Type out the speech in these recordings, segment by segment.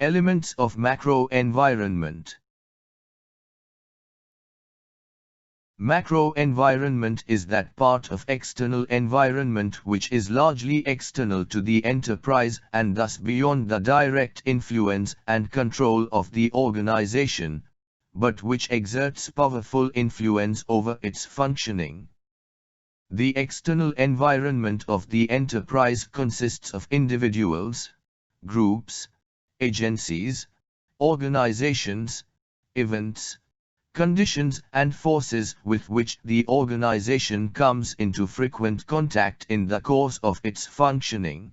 Elements of macro environment. Macro environment is that part of external environment which is largely external to the enterprise and thus beyond the direct influence and control of the organization, but which exerts powerful influence over its functioning. The external environment of the enterprise consists of individuals, groups, agencies, organizations, events, conditions and forces with which the organization comes into frequent contact in the course of its functioning.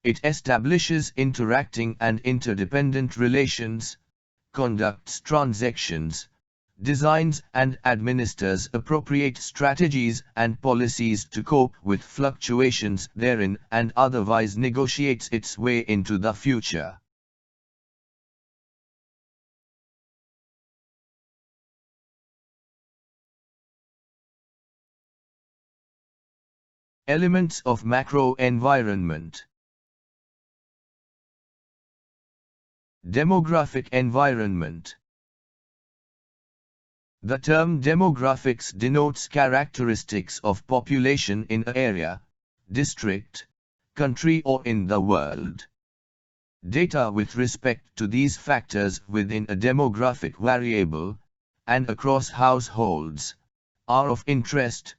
It establishes interacting and interdependent relations, conducts transactions, designs and administers appropriate strategies and policies to cope with fluctuations therein and otherwise negotiates its way into the future. Elements of macro environment. Demographic environment. The term demographics denotes characteristics of population in an area, district, country or in the world. Data with respect to these factors within a demographic variable, and across households, are of interest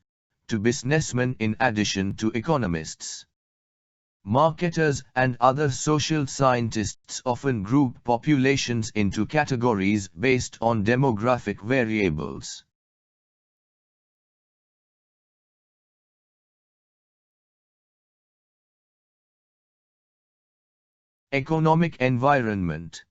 to businessmen in addition to economists. Marketers and other social scientists often group populations into categories based on demographic variables. Economic environment.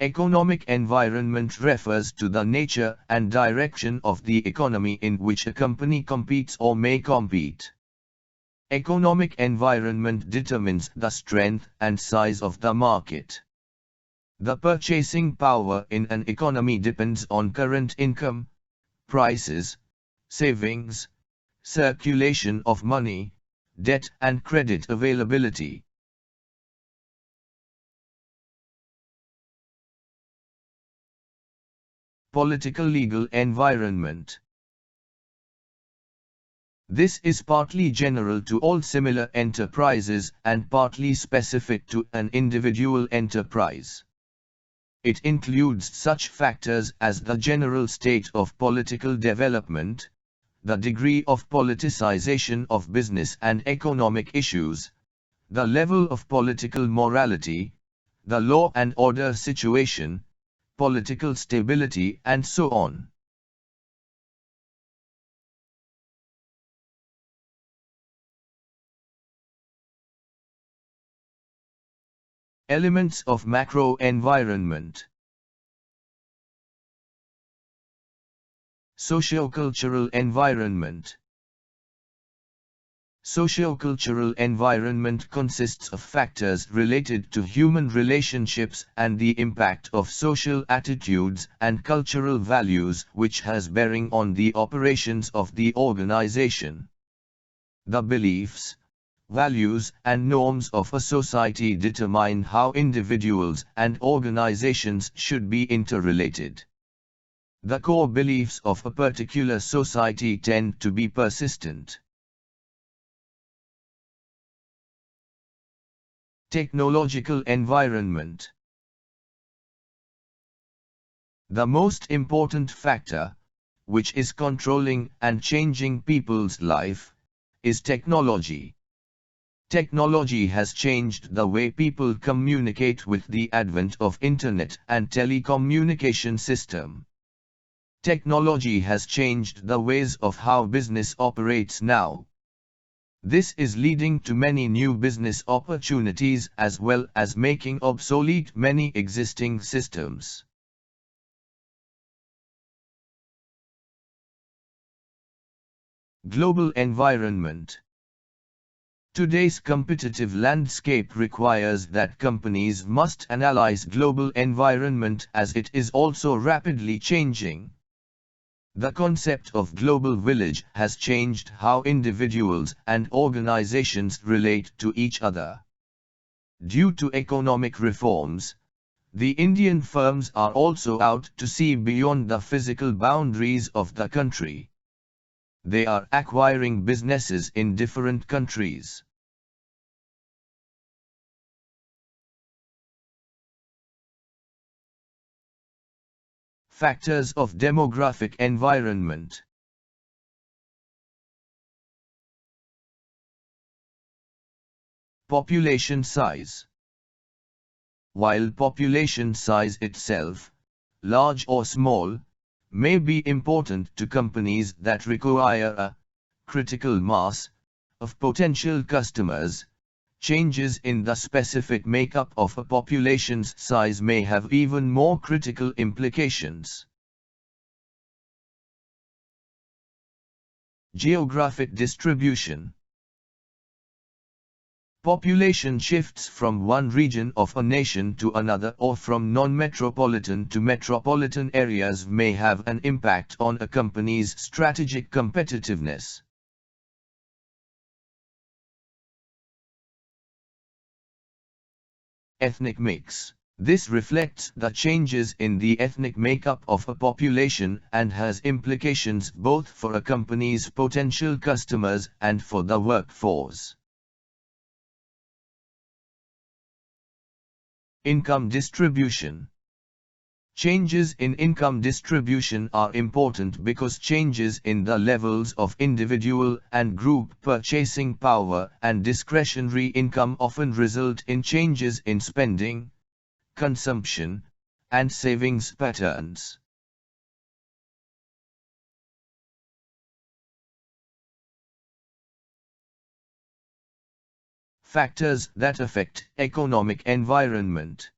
Economic environment refers to the nature and direction of the economy in which a company competes or may compete. Economic environment determines the strength and size of the market. The purchasing power in an economy depends on current income, prices, savings, circulation of money, debt and credit availability. Political legal environment. This is partly general to all similar enterprises and partly specific to an individual enterprise. It includes such factors as the general state of political development, the degree of politicization of business and economic issues, the level of political morality, the law and order situation, political stability and so on. Elements of macro environment. Sociocultural environment. Sociocultural environment consists of factors related to human relationships and the impact of social attitudes and cultural values which has bearing on the operations of the organization. The beliefs, values and norms of a society determine how individuals and organizations should be interrelated. The core beliefs of a particular society tend to be persistent. Technological environment. The most important factor, which is controlling and changing people's life, is technology. Technology has changed the way people communicate with the advent of Internet and telecommunication system. Technology has changed the ways of how business operates now. This is leading to many new business opportunities as well as making obsolete many existing systems. Global environment. Today's competitive landscape requires that companies must analyze global environment as it is also rapidly changing. The concept of global village has changed how individuals and organizations relate to each other. Due to economic reforms, the Indian firms are also out to see beyond the physical boundaries of the country. They are acquiring businesses in different countries. Factors of demographic environment. Population size. While population size itself, large or small, may be important to companies that require a critical mass of potential customers, changes in the specific makeup of a population's size may have even more critical implications. Geographic distribution. Population shifts from one region of a nation to another or from non-metropolitan to metropolitan areas may have an impact on a company's strategic competitiveness. Ethnic mix. This reflects the changes in the ethnic makeup of a population and has implications both for a company's potential customers and for the workforce. Income distribution. Changes in income distribution are important because changes in the levels of individual and group purchasing power and discretionary income often result in changes in spending, consumption, and savings patterns. Factors that affect economic environment.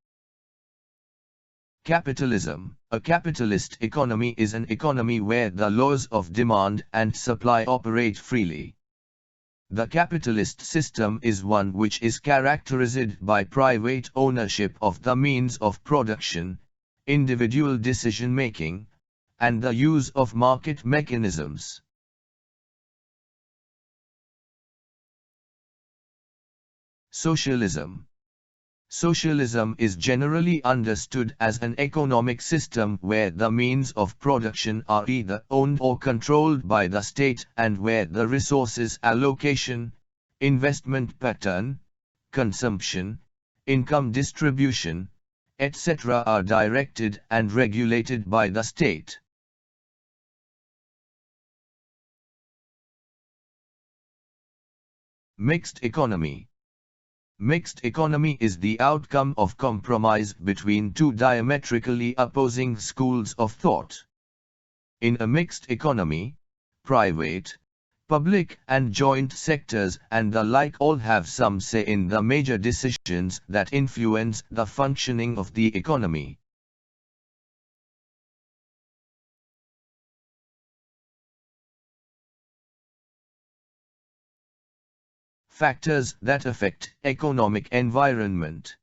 Capitalism. A capitalist economy is an economy where the laws of demand and supply operate freely. The capitalist system is one which is characterized by private ownership of the means of production, individual decision-making, and the use of market mechanisms. Socialism. Socialism is generally understood as an economic system where the means of production are either owned or controlled by the state and where the resources allocation, investment pattern, consumption, income distribution, etc. are directed and regulated by the state. Mixed economy. Mixed economy is the outcome of compromise between two diametrically opposing schools of thought. In a mixed economy, private, public and joint sectors and the like all have some say in the major decisions that influence the functioning of the economy. Factors that affect economic environment.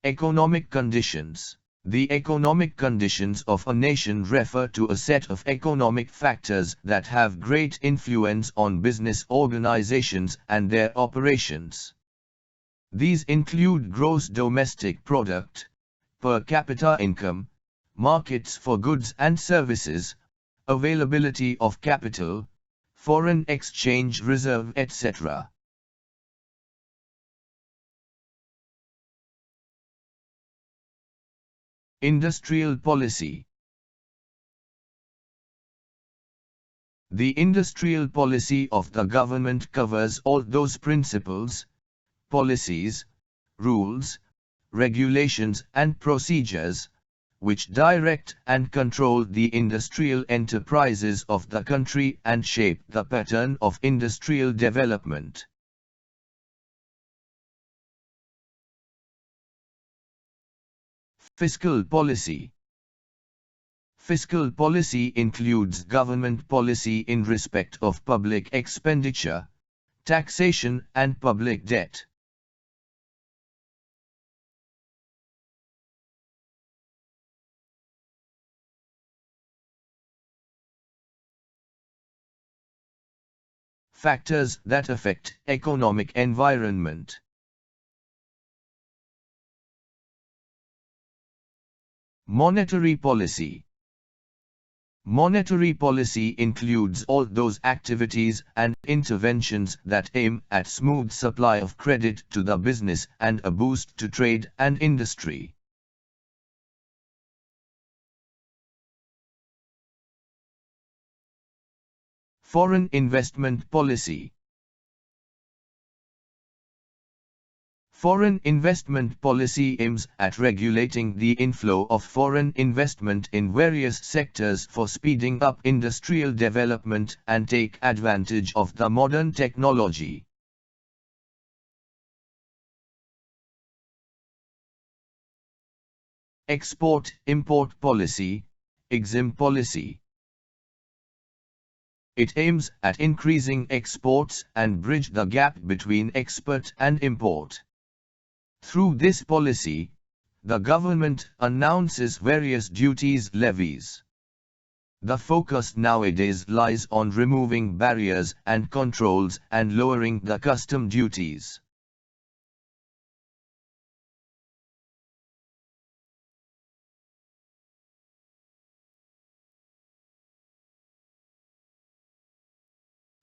Economic conditions. The economic conditions of a nation refer to a set of economic factors that have great influence on business organizations and their operations. These include gross domestic product, per capita income, markets for goods and services, availability of capital, foreign exchange reserve, etc. Industrial policy. The industrial policy of the government covers all those principles, policies, rules, regulations and procedures, which direct and control the industrial enterprises of the country and shape the pattern of industrial development. Fiscal policy. Fiscal policy includes government policy in respect of public expenditure, taxation and public debt. Factors that affect economic environment. Monetary policy. Monetary policy includes all those activities and interventions that aim at smooth supply of credit to the business and a boost to trade and industry. Foreign investment policy. Foreign investment policy aims at regulating the inflow of foreign investment in various sectors for speeding up industrial development and take advantage of the modern technology. Export-import policy, EXIM policy. It aims at increasing exports and bridge the gap between export and import. Through this policy, the government announces various duties levies. The focus nowadays lies on removing barriers and controls and lowering the custom duties.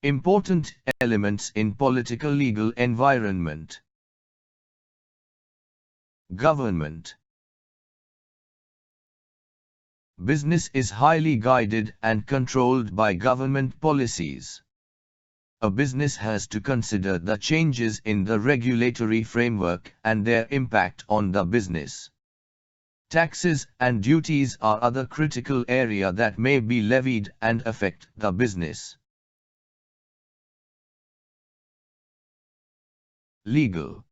Important elements in political legal environment. Government. Business is highly guided and controlled by government policies. A business has to consider the changes in the regulatory framework and their impact on the business. Taxes and duties are other critical area that may be levied and affect the business. Legal.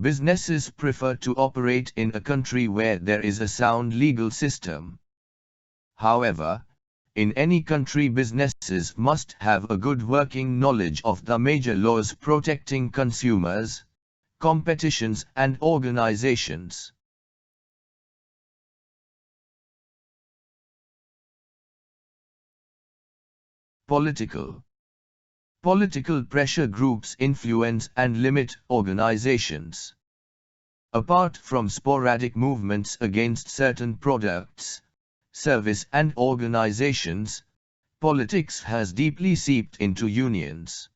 Businesses prefer to operate in a country where there is a sound legal system. However, in any country businesses must have a good working knowledge of the major laws protecting consumers, competitions and organizations. Political. Political pressure groups influence and limit organizations. Apart from sporadic movements against certain products, service and organizations, politics has deeply seeped into unions.